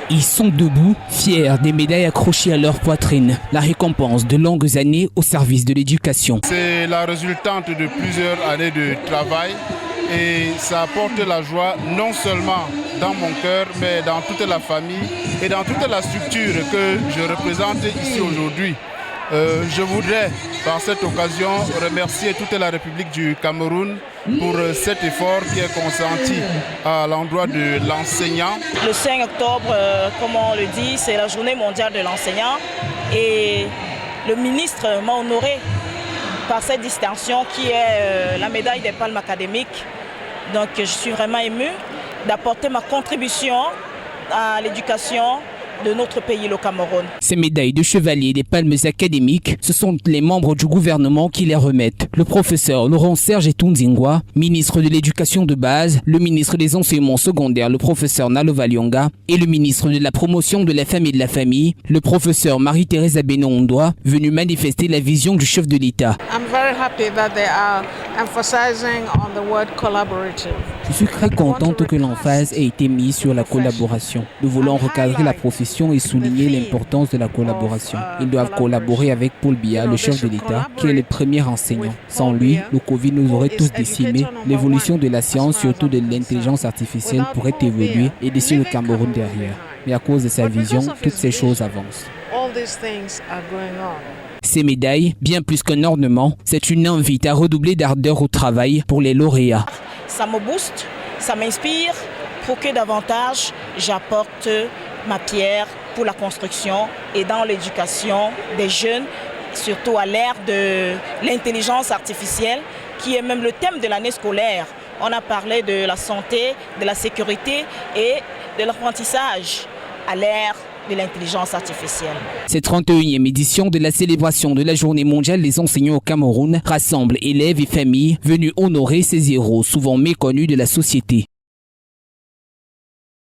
Ils sont debout, fiers des médailles accrochées à leur poitrine, la récompense de longues années au service de l'éducation. C'est la résultante de plusieurs années de travail et ça apporte la joie non seulement dans mon cœur, mais dans toute la famille et dans toute la structure que je représente ici aujourd'hui. Je voudrais, par cette occasion, remercier toute la République du Cameroun pour cet effort qui est consenti à l'endroit de l'enseignant. Le 5 octobre, comme on le dit, c'est la journée mondiale de l'enseignant et le ministre m'a honoré par cette distinction qui est la médaille des palmes académiques. Donc je suis vraiment émue d'apporter ma contribution à l'éducation de notre pays, le Cameroun. Ces médailles de chevalier des palmes académiques, ce sont les membres du gouvernement qui les remettent. Le professeur Laurent Serge Etundingwa, ministre de l'éducation de base, le ministre des enseignements secondaires, le professeur Nalova Lyonga, et le ministre de la promotion de la femme et de la famille, le professeur Marie-Thérèse Abeno-Ondwa, venu manifester la vision du chef de l'État. Je suis très contente que l'emphase ait été mise sur la collaboration. Nous voulons recadrer la profession et souligner l'importance de la collaboration. Ils doivent collaborer avec Paul Biya, le chef de l'État, qui est le premier enseignant. Sans lui, le Covid nous aurait tous décimés. L'évolution de la science, surtout de l'intelligence artificielle, pourrait évoluer et laisser le Cameroun derrière. Mais à cause de sa vision, toutes ces choses avancent. Ces médailles, bien plus qu'un ornement, c'est une invite à redoubler d'ardeur au travail pour les lauréats. Ça me booste, ça m'inspire pour que davantage j'apporte ma pierre pour la construction et dans l'éducation des jeunes, surtout à l'ère de l'intelligence artificielle, qui est même le thème de l'année scolaire. On a parlé de la santé, de la sécurité et de l'apprentissage à l'ère de l'intelligence artificielle. Cette 31e édition de la célébration de la Journée mondiale des enseignants au Cameroun rassemble élèves et familles venus honorer ces héros souvent méconnus de la société.